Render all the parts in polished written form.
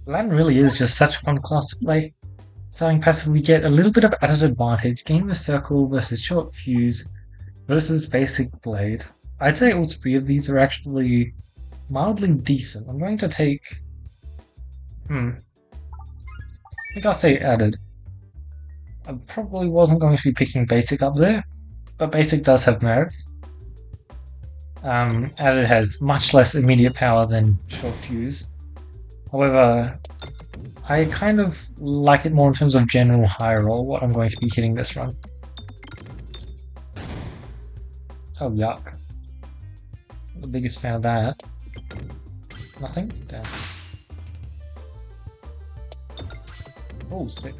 Lan really is just such a fun class to play. Starting passive, we get a little bit of added advantage, gain the circle versus short fuse versus basic blade. I'd say all three of these are actually mildly decent. I'm going to take... I think I'll say added. I probably wasn't going to be picking basic up there, but basic does have merits. Added has much less immediate power than short fuse. However, I kind of like it more in terms of general high roll, what I'm going to be hitting this run. Oh, yuck. The biggest fan of that. Nothing? Damn. Oh, sick.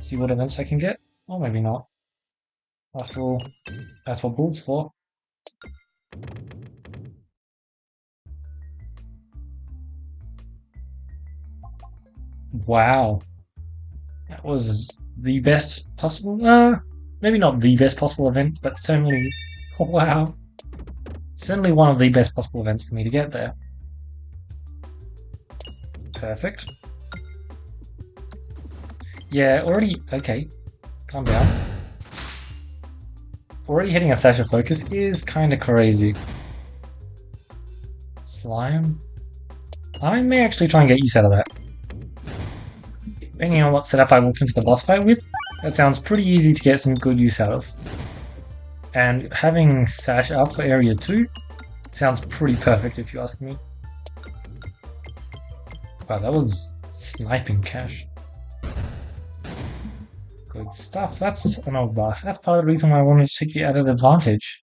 See what events I can get? Or maybe not. After all, that's what Bulb's for. Wow. That was the best possible... maybe not the best possible event, but certainly... Wow. Certainly one of the best possible events for me to get there. Perfect. Yeah, already... Okay. Calm down. Already hitting a Sasha Focus is kind of crazy. Slime? I may actually try and get use out of that. Depending on what setup I walk into the boss fight with, that sounds pretty easy to get some good use out of. And having Sash up for area 2 sounds pretty perfect if you ask me. Wow, that was sniping cash. Good stuff. That's an old boss. That's part of the reason why I wanted to take the added advantage.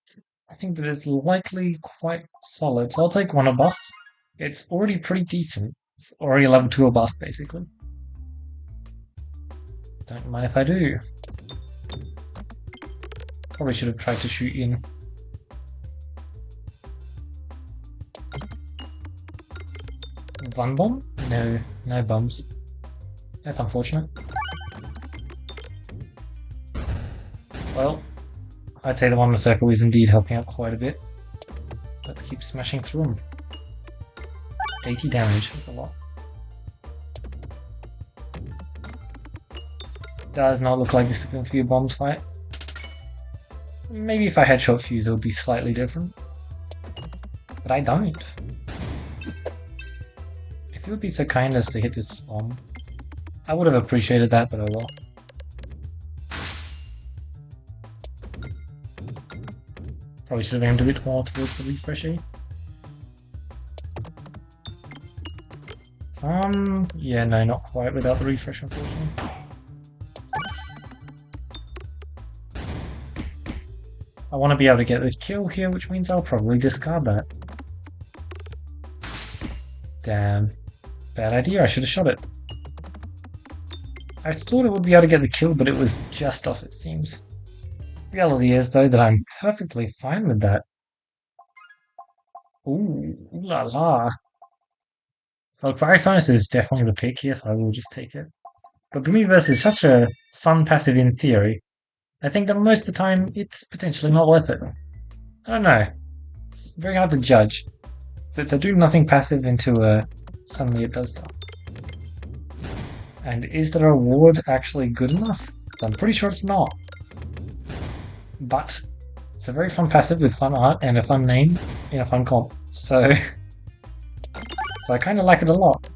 I think that it's likely quite solid, so I'll take one bust. It's already pretty decent. It's already a level 2 bust, basically. Don't mind if I do. Probably should have tried to shoot in. One bomb? No, no bombs. That's unfortunate. Well, I'd say the one in the circle is indeed helping out quite a bit. Let's keep smashing through them. 80 damage, that's a lot. Does not look like this is going to be a bombs fight. Maybe if I had short fuse it would be slightly different. But I don't. If you would be so kind as to hit this bomb, I would have appreciated that, but oh well. Probably should have aimed a bit more towards the refresh. Yeah, no, not quite without the refresh, unfortunately. I want to be able to get the kill here, which means I'll probably discard that. Damn. Bad idea, I should have shot it. I thought it would be able to get the kill, but it was just off, it seems. Reality is, though, that I'm perfectly fine with that. Ooh la la. Look, Fiery Furnace is definitely the pick here, so I will just take it. But Bemoverse is such a fun passive in theory. I think that most of the time it's potentially not worth it. I don't know. It's very hard to judge. So it's a do nothing passive into suddenly it does stuff. And is the reward actually good enough? So I'm pretty sure it's not. But it's a very fun passive with fun art and a fun name in a fun comp. So I kind of like it a lot.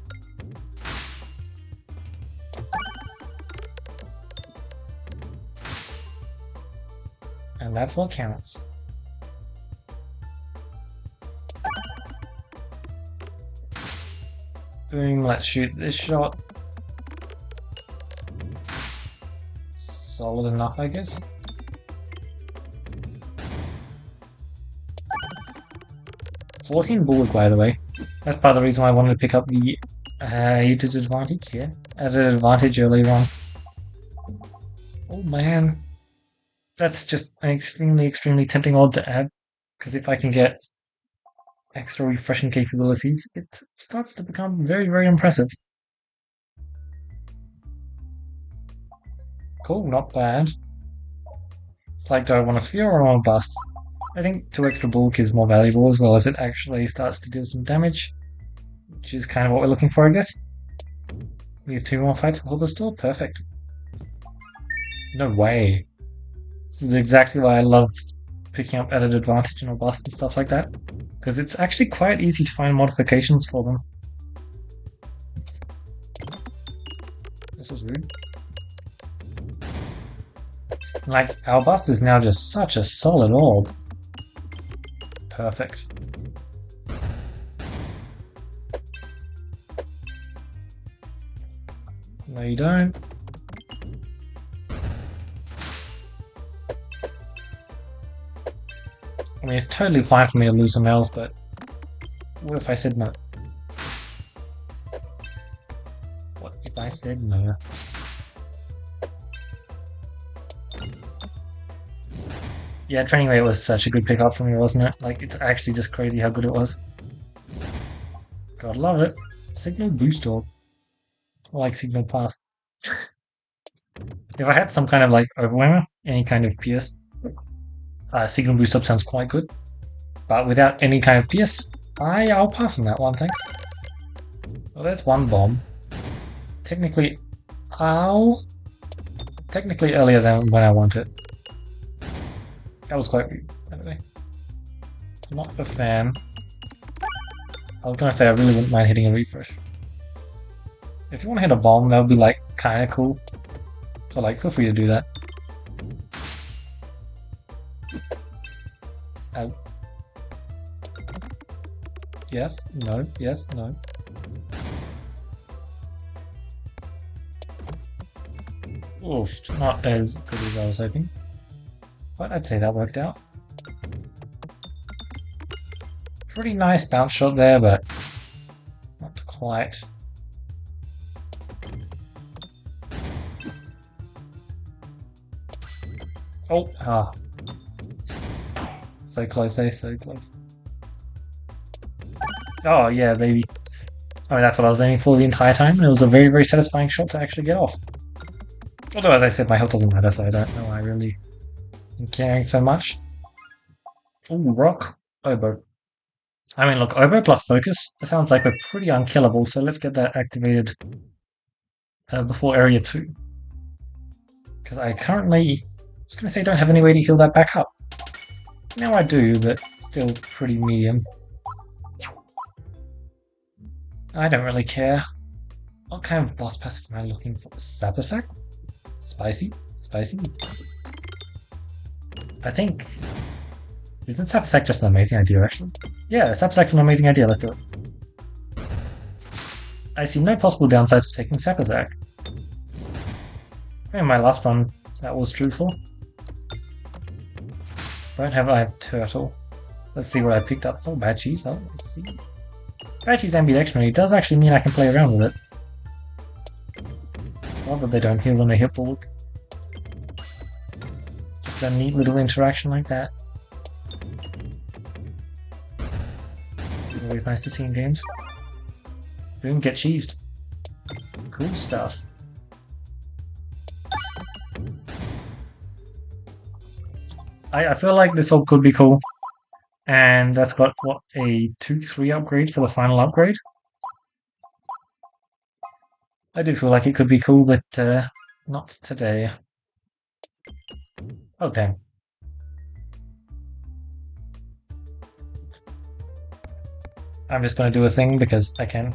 And that's what counts. Boom, let's shoot this shot. Solid enough, I guess. $14 bullet, by the way. That's part of the reason why I wanted to pick up the added advantage here. Added advantage earlier on. Oh man. That's just an extremely tempting odd to add. Because if I can get extra refreshing capabilities, it starts to become very impressive. Cool, not bad. It's like, do I want a sphere or I want a bust? I think 2 extra bulk is more valuable, as well as it actually starts to deal some damage. which is kind of what we're looking for, I guess. We have 2 more fights before the store. Perfect. No way. This is exactly why I love picking up added advantage and robust and stuff like that, because it's actually quite easy to find modifications for them. This was rude. Like, our bust is now just such a solid orb. Perfect. No, you don't. I mean, it's totally fine for me to lose some else, but what if I said no? What if I said no? Yeah, training rate was such a good pickup for me, wasn't it? Like, it's actually just crazy how good it was. God, love it. Signal boost orb. I like signal pass. If I had some kind of like overwhelmer, any kind of pierce, signal boost up sounds quite good. But without any kind of pierce, I'll pass on that one, thanks. Well, that's one bomb. Technically earlier than when I want it. That was quite weird, anyway. Not a fan. I was gonna say I really wouldn't mind hitting a refresh. If you want to hit a bomb, that would be like kinda cool. So like, feel free to do that. Ow. Yes, no, yes, no. Oof, not as good as I was hoping. But I'd say that worked out. Pretty nice bounce shot there, but not quite. Oh, so close, eh? So close. Oh, yeah, baby. I mean, that's what I was aiming for the entire time, and it was a very, very satisfying shot to actually get off. Although, as I said, my health doesn't matter, so I don't know why I really am caring so much. Ooh, rock. Oboe. I mean, look, Oboe plus focus, that sounds like we're pretty unkillable, so let's get that activated before Area 2. Because I currently, I was going to say, don't have any way to heal that back up. Now I do, but still pretty medium. I don't really care. What kind of boss passive am I looking for? Sapasac? Spicy? Spicy? I think... Isn't Sapasac just an amazing idea, actually? Yeah, Sapasac's an amazing idea, let's do it. I see no possible downsides for taking Sapasac. In my last one, that was truthful. Don't have I have Turtle. Let's see what I picked up. Oh, bad cheese. Oh, let's see. Bad cheese ambidextrity does actually mean I can play around with it. Not that they don't heal when they hit bulk. Just a neat little interaction like that. It's always nice to see in games. Boom, get cheesed. Cool stuff. I feel like this all could be cool. And that's got, what, a 2-3 upgrade for the final upgrade? I do feel like it could be cool, but not today. Oh, damn. I'm just going to do a thing because I can.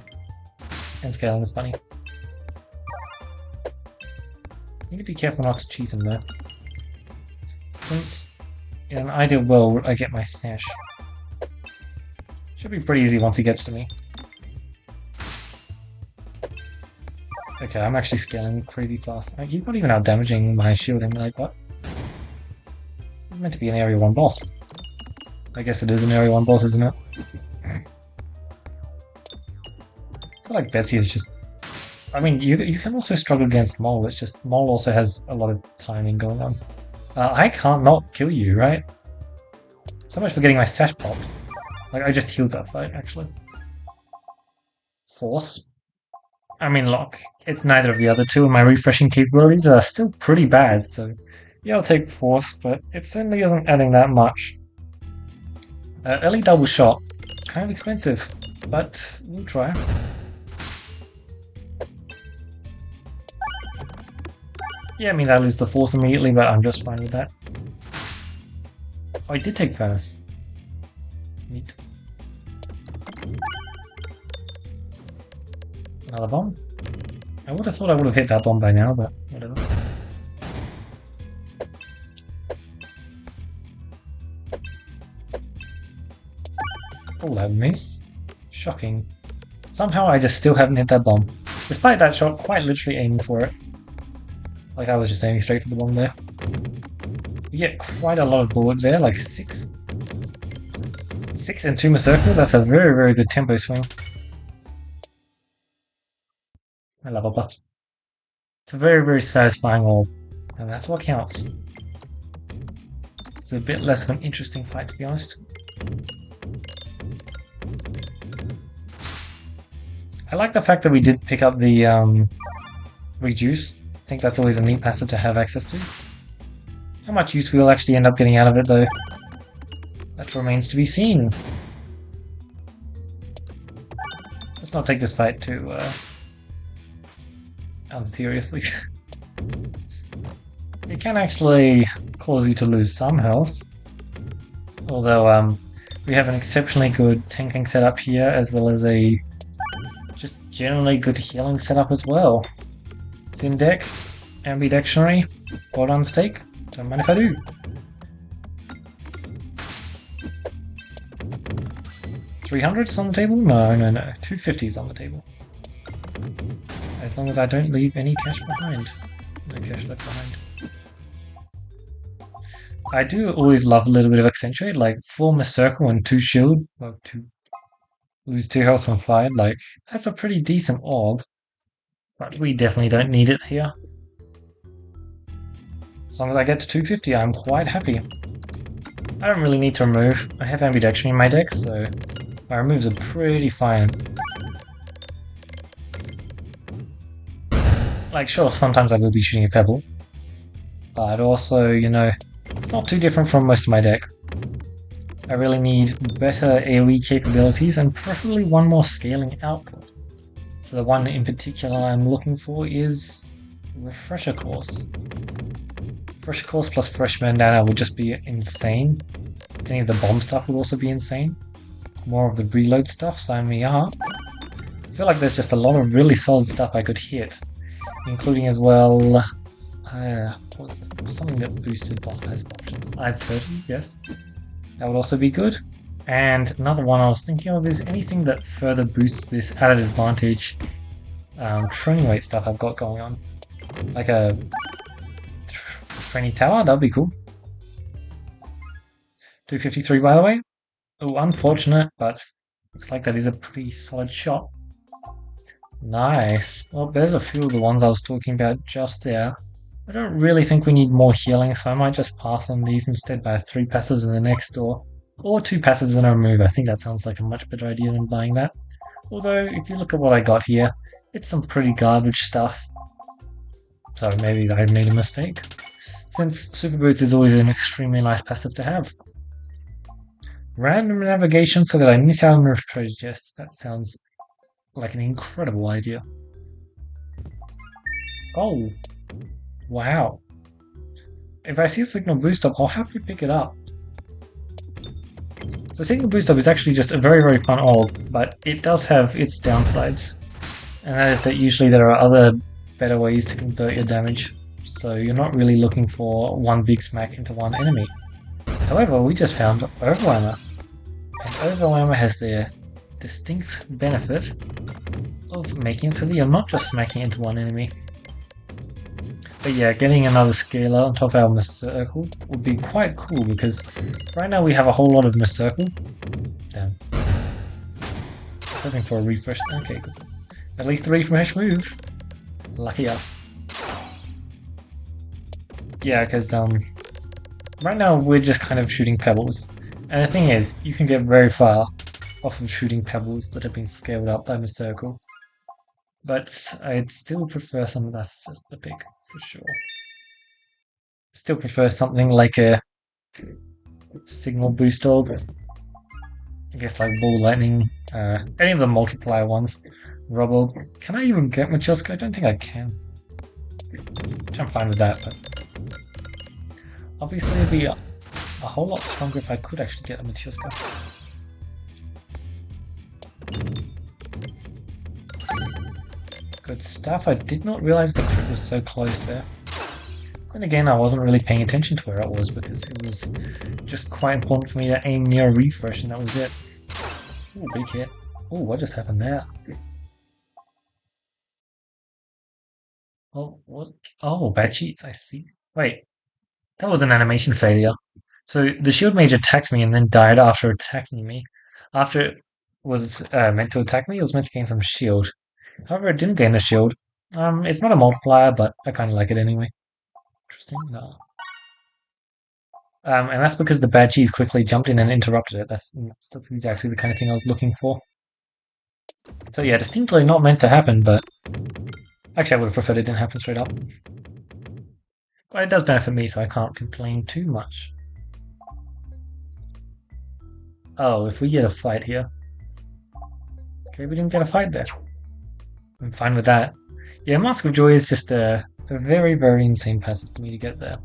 And scaling is funny. Need to be careful not to cheese him though. Since in an ideal world I get my stash. Should be pretty easy once he gets to me. Okay, I'm actually scaling crazy fast. Like, he's not even out damaging my shielding, like what? It's meant to be an Area 1 boss. I guess it is an Area 1 boss, isn't it? I feel like Betsy is just... I mean, you can also struggle against Mole, it's just Mole also has a lot of timing going on. I can't not kill you, right? So much for getting my sash popped. Like, I just healed that fight, actually. Force. I mean, look, it's neither of the other two, and my refreshing capabilities are still pretty bad, so... Yeah, I'll take Force, but it certainly isn't adding that much. Early double shot. Kind of expensive. but we'll try. Yeah, it means I lose the force immediately, but I'm just fine with that. Oh, I did take furnace. Neat. Another bomb. I would have thought I would have hit that bomb by now, but whatever. Oh, that miss. Shocking. Somehow I just still haven't hit that bomb. Despite that shot quite literally aiming for it. Like I was just aiming straight for the bomb there. You get quite a lot of bullets there, like 6. 6 and 2 circle, that's a very, very good tempo swing. I love a buff. It's a very, very satisfying orb, and that's what counts. It's a bit less of an interesting fight, to be honest. I like the fact that we did pick up the reduce. I think that's always a neat passive to have access to. How much use we'll actually end up getting out of it, though, that remains to be seen. Let's not take this fight too unseriously. It can actually cause you to lose some health. Although we have an exceptionally good tanking setup here, as well as a just generally good healing setup as well. Thin deck, ambidextrony, well done steak, don't mind if I do. 300s on the table? No, 250s on the table. As long as I don't leave any cash behind. No cash left behind. I do always love a little bit of accentuate, like form a circle and 2 shield, well, lose 2 health when fired, like, that's a pretty decent orb. But we definitely don't need it here. As long as I get to 250, I'm quite happy. I don't really need to remove. I have ambidextrony in my deck, so my removes are pretty fine. Like, sure, sometimes I will be shooting a pebble. But also, you know, it's not too different from most of my deck. I really need better AoE capabilities and preferably one more scaling output. So the one in particular I'm looking for is Refresher Course. Refresher Course plus Fresh Bandana would just be insane. Any of the bomb stuff would also be insane. More of the reload stuff, sign me up. I feel like there's just a lot of really solid stuff I could hit. Including as well... what was that? Something that boosted boss passive options. I Peglin, yes. That would also be good. And another one I was thinking of is anything that further boosts this added advantage training weight stuff I've got going on. Like a training tower, that'd be cool. 253 by the way. Oh, unfortunate, but looks like that is a pretty solid shot. Nice. Well, there's a few of the ones I was talking about just there. I don't really think we need more healing, so I might just pass on these instead by 3 passives in the next door. Or 2 passives and a remove. I think that sounds like a much better idea than buying that. Although, if you look at what I got here, it's some pretty garbage stuff. So maybe I made a mistake. Since Super Boots is always an extremely nice passive to have. Random navigation so that I miss out on Earth treasure chests. That sounds like an incredible idea. Oh. Wow. If I see a signal boost up, I'll happily pick it up. So signal boost up is actually just a very, very fun orb, but it does have its downsides. And that is that usually there are other better ways to convert your damage. So you're not really looking for one big smack into one enemy. However, we just found Overwhammer. And Overwhammer has the distinct benefit of making it so that you're not just smacking into one enemy. But yeah, getting another scaler on top of our Miss Circle would be quite cool because right now we have a whole lot of Miss Circle. Damn. Hoping for a refresh. Okay, good. At least 3 refresh moves. Lucky us. Yeah, because right now we're just kind of shooting pebbles. And the thing is, you can get very far off of shooting pebbles that have been scaled up by Miss Circle. But I'd still prefer something that's just the pick, for sure. Still prefer something like a signal boost orb. I guess like ball lightning, any of the multiplier ones. Rubble. Can I even get Machoska? I don't think I can. Which I'm fine with that, but obviously it'd be a whole lot stronger if I could actually get a Machoska. Good stuff. I did not realize the crit was so close there. And again, I wasn't really paying attention to where it was because it was just quite important for me to aim near a refresh, and that was it. Ooh, big hit. Ooh, what just happened there? Oh, what? Oh, bad cheats, I see. Wait, that was an animation failure. So the shield mage attacked me and then died after attacking me. After it was meant to attack me, it was meant to gain some shield. However, it didn't gain the shield. It's not a multiplier, but I kind of like it anyway. Interesting. No. And that's because the bad cheese quickly jumped in and interrupted it. That's exactly the kind of thing I was looking for. So yeah, distinctly not meant to happen, but actually I would have preferred it didn't happen straight up. But it does benefit me, so I can't complain too much. Oh, if we get a fight here. Okay, we didn't get a fight there. I'm fine with that. Yeah, Mask of Joy is just a very, very insane passive for me to get there.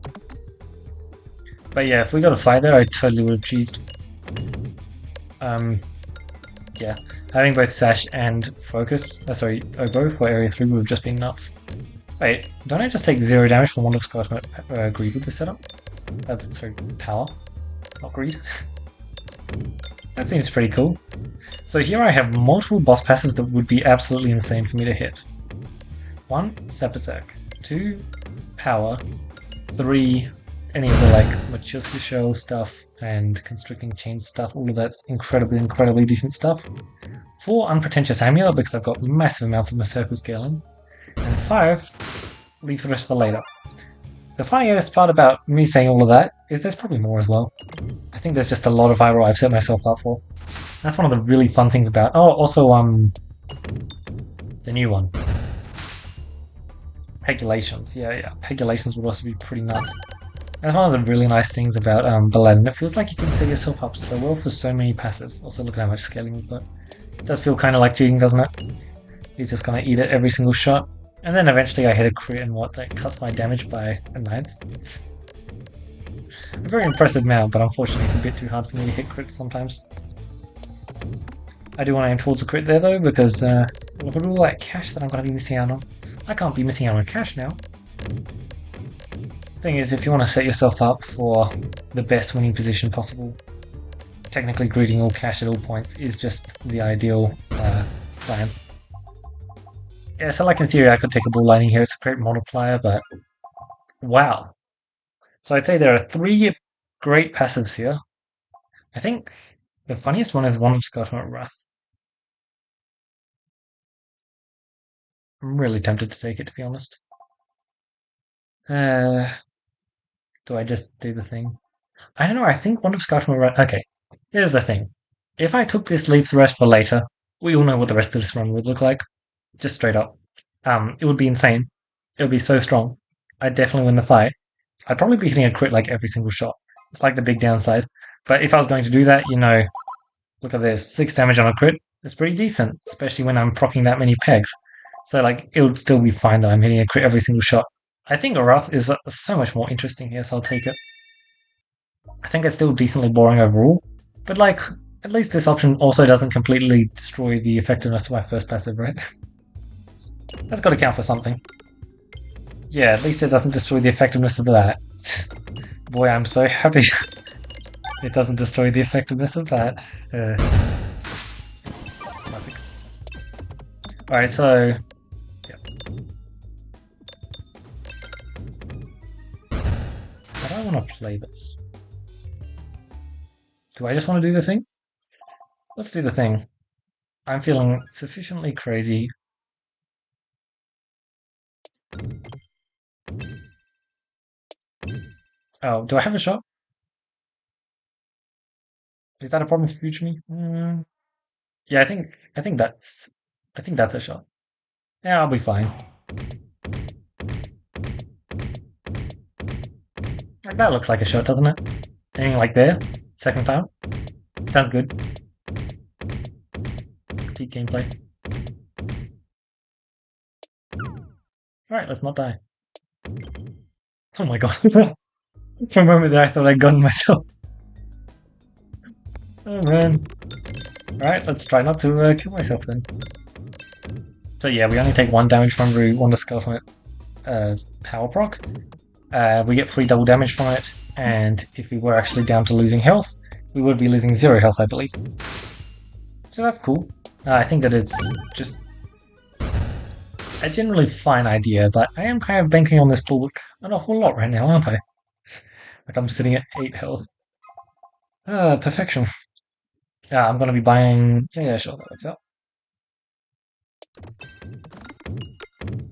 But yeah, if we got a fight there, I totally would have cheesed. Yeah, having both Sash and Focus, sorry, Oboe for Area 3 would have just been nuts. Wait, don't I just take 0 damage from one of Scott's Greed with this setup? Sorry, Power, not Greed. That seems pretty cool. So here I have multiple boss passes that would be absolutely insane for me to hit. 1, Sepasek. 2, Power. 3, any of the like Machuska Shell stuff and Constricting Chain stuff, all of that's incredibly decent stuff. 4, Unpretentious Amulet because I've got massive amounts of my circle scaling. And 5, leaves the rest for later. The funniest part about me saying all of that is there's probably more as well. I think there's just a lot of viral I've set myself up for. That's one of the really fun things about. Oh, also the new one, Pegulations. Yeah, Pegulations would also be pretty nuts. That's one of the really nice things about Paladin. It feels like you can set yourself up so well for so many passives. Also, look at how much scaling we've got. It does feel kind of like cheating, doesn't it? He's just gonna eat it every single shot. And then eventually I hit a crit and that cuts my damage by a 9th. A very impressive amount, but unfortunately it's a bit too hard for me to hit crits sometimes. I do want to aim towards a crit there though, because look at all that cash that I'm going to be missing out on. I can't be missing out on cash now. Thing is, if you want to set yourself up for the best winning position possible, technically greeting all cash at all points is just the ideal plan. Yeah, so like in theory I could take a ball lightning here, it's a great multiplier, but wow. So I'd say there are 3 great passives here. I think the funniest one is one of Scarlet Wrath. I'm really tempted to take it, to be honest. Do I just do the thing? I don't know, I think one of Scarlet Wrath... Okay, here's the thing. If I took this leaves the rest for later, we all know what the rest of this run would look like. Just straight up. It would be insane. It would be so strong. I'd definitely win the fight. I'd probably be hitting a crit like every single shot. It's like the big downside. But if I was going to do that, you know, look at this, 6 damage on a crit. It's pretty decent, especially when I'm proccing that many pegs. So like, it would still be fine that I'm hitting a crit every single shot. I think Wrath is so much more interesting here, so I'll take it. I think it's still decently boring overall, but like, at least this option also doesn't completely destroy the effectiveness of my first passive, right? That's got to count for something. Yeah, at least it doesn't destroy the effectiveness of that. Boy, I'm so happy it doesn't destroy the effectiveness of that. Classic. Alright, so... yeah. How do I want to play this? Do I just want to do the thing? Let's do the thing. I'm feeling sufficiently crazy. Oh, do I have a shot? Is that a problem for future me? Yeah, I think that's a shot. Yeah, I'll be fine. That looks like a shot, doesn't it? Anything like there? Second time? Sounds good. Peak gameplay. Alright, let's not die. Oh my god. For a moment there I thought I'd gotten myself. Oh man. Alright, let's try not to kill myself then. So yeah, we only take 1 damage from every 1 skill from it. Power proc. We get free double damage from it, and if we were actually down to losing health, we would be losing 0 health, I believe. So that's cool. I think that it's just a generally fine idea, but I am kind of banking on this bulwark an awful lot right now, aren't I? Like I'm sitting at 8 health. Perfection. Yeah, I'm gonna be buying... Yeah, sure, that works out.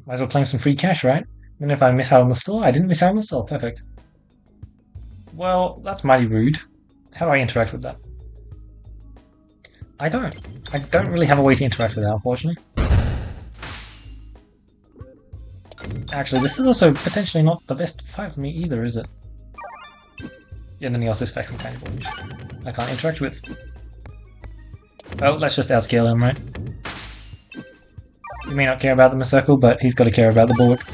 Might as well claim some free cash, right? And if I miss out on the store, I didn't miss out on the store. Perfect. Well, that's mighty rude. How do I interact with that? I don't. I don't really have a way to interact with that, unfortunately. Actually, this is also potentially not the best fight for me either, is it? Yeah, and then he also stacks some tiny balls I can't interact with. Well, let's just outscale him, right? He may not care about the circle, but he's got to care about the bulwark.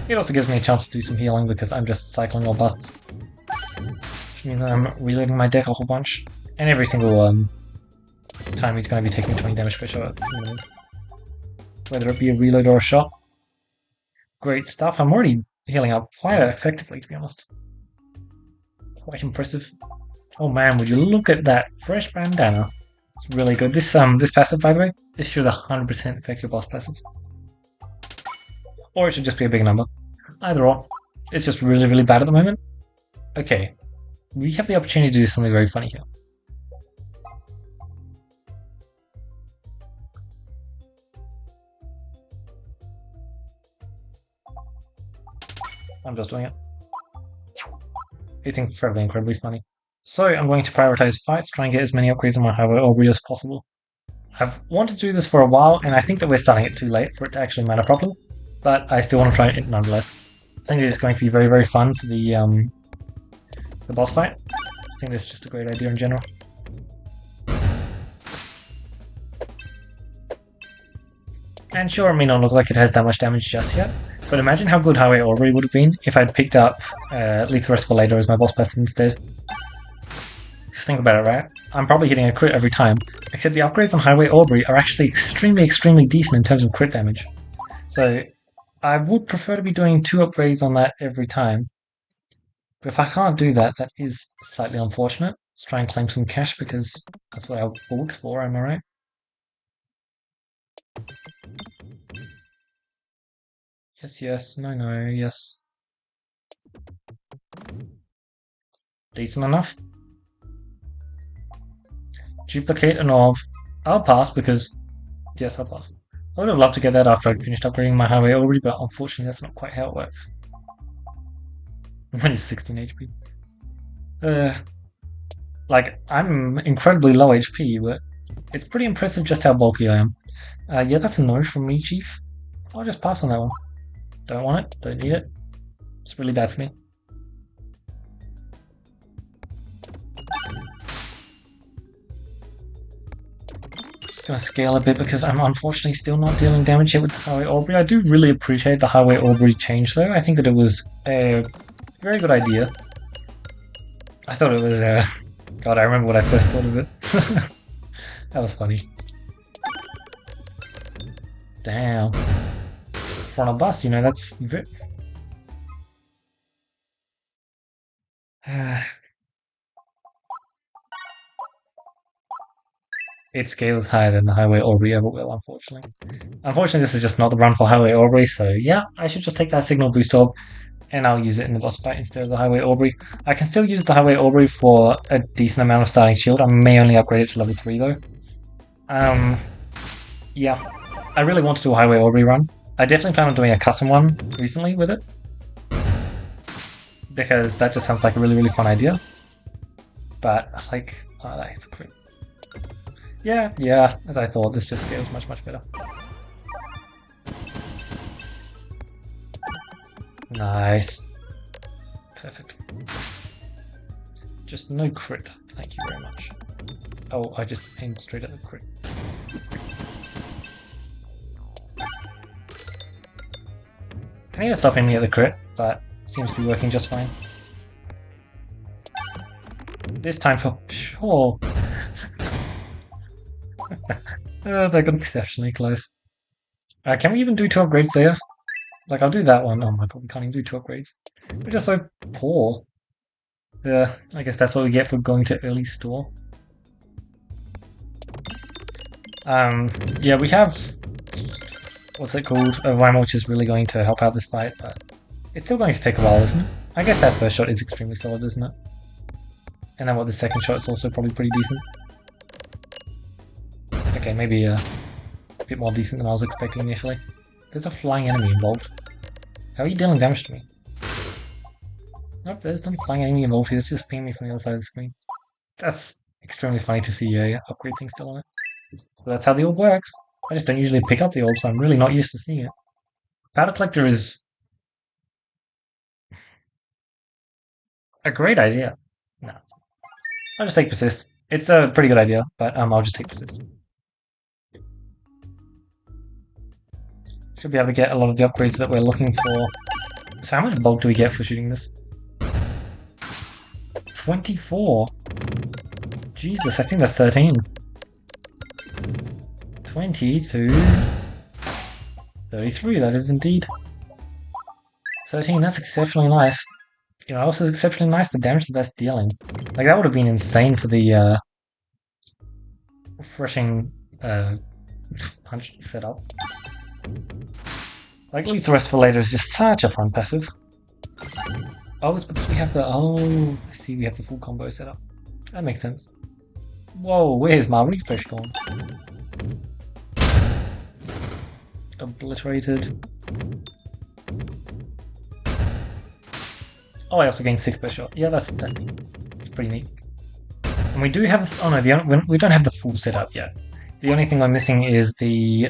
It also gives me a chance to do some healing because I'm just cycling all busts. Which means I'm reloading my deck a whole bunch. And every single time he's going to be taking 20 damage per shot. Whether it be a reload or a shot. Great stuff. I'm already healing up quite effectively, to be honest. Quite impressive. Oh man, would you look at that fresh bandana. It's really good. This passive, by the way, this should 100% affect your boss passives. Or it should just be a big number. Either or. It's just really, really bad at the moment. Okay. We have the opportunity to do something very funny here. I'm just doing it. It's incredibly funny. So I'm going to prioritize fights, try and get as many upgrades on my Highway Orberry as possible. I've wanted to do this for a while, and I think that we're starting it too late for it to actually matter properly. But I still want to try it nonetheless. I think it's going to be very, very fun for the boss fight. I think it's just a great idea in general. And sure, it may not look like it has that much damage just yet, but imagine how good Highway Orberry would have been if I'd picked up Leaf Thrust for later as my boss passive instead. Just think about it, right? I'm probably hitting a crit every time, except the upgrades on Highway Orberry are actually extremely, extremely decent in terms of crit damage. So I would prefer to be doing 2 upgrades on that every time. But if I can't do that, that is slightly unfortunate. Let's try and claim some cash because that's what our bulwark's for, am I right? Yes, yes, no, no, yes. Decent enough. Duplicate an orb. I'll pass because... Yes, I'll pass. I would have loved to get that after I'd finished upgrading my Highway Orberry, but unfortunately that's not quite how it works. When it's 16 HP. Like, I'm incredibly low HP, but it's pretty impressive just how bulky I am. Yeah, that's a no from me, Chief. I'll just pass on that one. Don't want it, don't need it. It's really bad for me. Just gonna scale a bit because I'm unfortunately still not dealing damage yet with the Highway Orberry. I do really appreciate the Highway Orberry change though. I think that it was a very good idea. I thought it was God, I remember when I first thought of it. That was funny. Damn. For a bus, you know, that's... It scales higher than the Highway Orberry ever will, unfortunately. Unfortunately, this is just not the run for Highway Orberry, so yeah, I should just take that Signal Boost Orb, and I'll use it in the boss fight instead of the Highway Orberry. I can still use the Highway Orberry for a decent amount of starting shield. I may only upgrade it to level 3 though. Yeah, I really want to do a Highway Orberry run. I definitely plan on doing a custom one recently with it, because that just sounds like a really, really fun idea. But, like, oh, that's great. Yeah, as I thought, this just scales much, much better. Nice. Perfect. Just no crit. Thank you very much. Oh, I just aimed straight at the crit. I need to stop aiming at the crit, but seems to be working just fine. This time for sure. They got exceptionally close. Can we even do 2 upgrades there? Like, I'll do that one. Oh my god, we can't even do 2 upgrades. We're just so poor. I guess that's what we get for going to early store. Yeah, we have... What's it called? Overwhelmer, which is really going to help out this fight, but it's still going to take a while, isn't it? I guess that first shot is extremely solid, isn't it? And then what, the second shot is also probably pretty decent. Okay, maybe a bit more decent than I was expecting initially. There's a flying enemy involved. How are you dealing damage to me? Nope, there's no flying enemy involved. He's just pinging me from the other side of the screen. That's extremely funny to see a upgrade thing still on it. But that's how the orb works. I just don't usually pick up the orb, so I'm really not used to seeing it. Powder Collector is a great idea. No. I'll just take Persist. It's a pretty good idea, but I'll just take Persist. Should be able to get a lot of the upgrades that we're looking for. So how much bulk do we get for shooting this? 24? Jesus, I think that's 13. 22... 33, that is indeed. 13, that's exceptionally nice. You know, also exceptionally nice the damage that that's dealing. Like, that would have been insane for the, refreshing, punch setup. Like, leave the rest for later is just such a fun passive. Oh, it's because we have the... Oh, I see, we have the full combo set up. That makes sense. Whoa, where's my refresh gone? Obliterated. Oh, I also gained 6 per shot. Yeah, that's neat. It's pretty neat. And we do have... Oh no, we don't have the full setup yet. The only thing we're missing is the...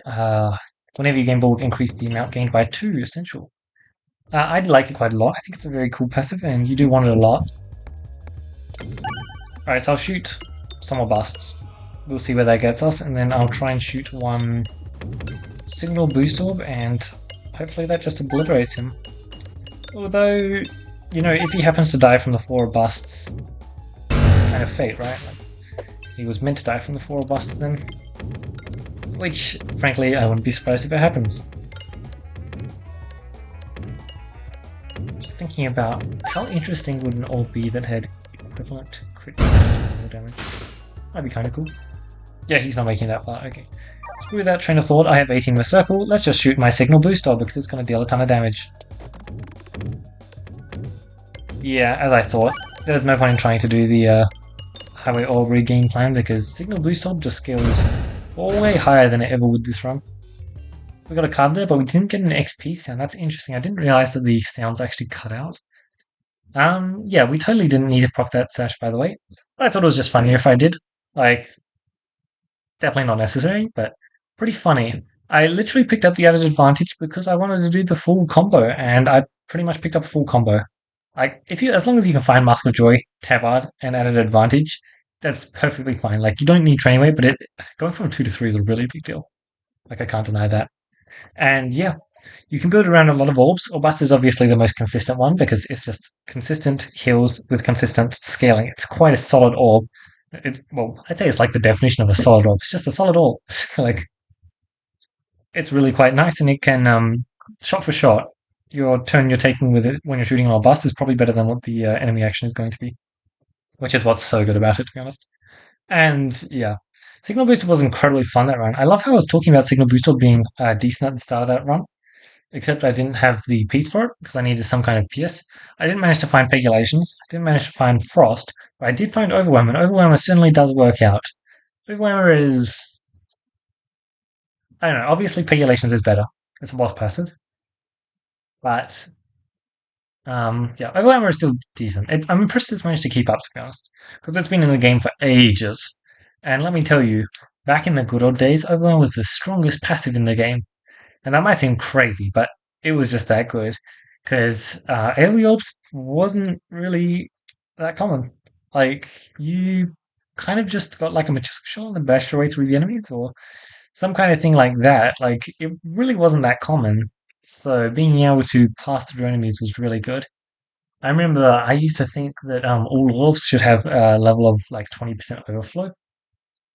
whenever you gain bulk, increase the amount gained by 2 essential. I'd like it quite a lot. I think it's a very cool passive, and you do want it a lot. Alright, so I'll shoot some more busts. We'll see where that gets us, and then I'll try and shoot one signal boost orb, and hopefully that just obliterates him. Although, you know, if he happens to die from the 4 busts, kind of fate, right? Like, he was meant to die from the 4 busts then. Which, frankly, I wouldn't be surprised if it happens. Just thinking about how interesting would an orb be that had equivalent crit damage. Might be kind of cool. Yeah, he's not making that far, okay. Screw that train of thought, I have 18 with circle, let's just shoot my signal boost orb because it's going to deal a ton of damage. Yeah, as I thought, there's no point in trying to do the Highway Orberry game plan because signal boost orb just scales way higher than it ever would this run. We got a card there, but we didn't get an XP sound. That's interesting. I didn't realize that the sounds actually cut out. Yeah, we totally didn't need to proc that sash, by the way. I thought it was just funnier if I did. Like, definitely not necessary, but pretty funny. I literally picked up the added advantage because I wanted to do the full combo, and I pretty much picked up a full combo. Like, as long as you can find Muscle Joy, Tabard, and added advantage, that's perfectly fine. Like, you don't need training weight, but going from 2 to 3 is a really big deal. Like, I can't deny that. And yeah, you can build around a lot of orbs. Orbust is obviously the most consistent one because it's just consistent heals with consistent scaling. It's quite a solid orb. Well, I'd say it's like the definition of a solid orb. It's just a solid orb. Like, it's really quite nice, and it can, shot for shot, your turn you're taking with it when you're shooting an Orbust is probably better than what the enemy action is going to be. Which is what's so good about it, to be honest. And yeah, Signal Booster was incredibly fun that run. I love how I was talking about Signal Booster being decent at the start of that run, except I didn't have the piece for it because I needed some kind of pierce. I didn't manage to find Pegulations, I didn't manage to find Frost, but I did find Overwhelm, and Overwhelmer certainly does work out. Overwhelmer is... I don't know, obviously Pegulations is better. It's a boss passive. But yeah, Overwhelmer is still decent. I'm impressed it's managed to keep up, to be honest, because it's been in the game for ages. And let me tell you, back in the good old days, Overwhelmer was the strongest passive in the game. And that might seem crazy, but it was just that good. Because AoE Orbs wasn't really that common. Like, you kind of just got like a Majestic Shot and bashed your way through the enemies, or some kind of thing like that. Like it really wasn't that common. So being able to pass through enemies was really good. I remember I used to think that all orbs should have a level of like 20% overflow.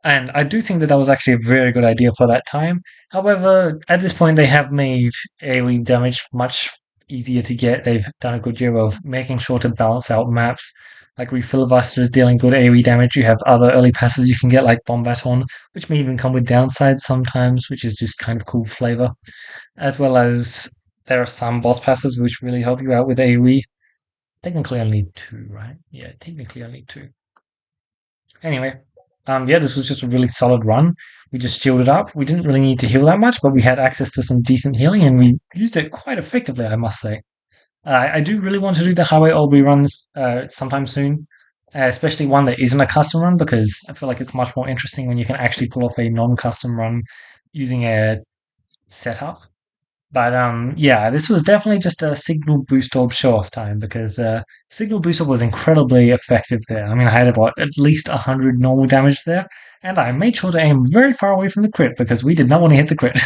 And I do think that that was actually a very good idea for that time. However, at this point, they have made AoE damage much easier to get. They've done a good job of making sure to balance out maps. Like Refilibuster is dealing good AoE damage. You have other early passives you can get, like Bomb Baton, which may even come with downsides sometimes, which is just kind of cool flavor. As well as there are some boss passives which really help you out with AoE. Technically only two, right? Yeah, technically only two. Anyway, yeah, this was just a really solid run. We just shielded up. We didn't really need to heal that much, but we had access to some decent healing, and we used it quite effectively, I must say. I do really want to do the Highway Orberry runs sometime soon, especially one that isn't a custom run, because I feel like it's much more interesting when you can actually pull off a non-custom run using a setup. But yeah, this was definitely just a signal boost orb show off time because signal boost orb was incredibly effective there. I mean, I had about at least 100 normal damage there, and I made sure to aim very far away from the crit because we did not want to hit the crit.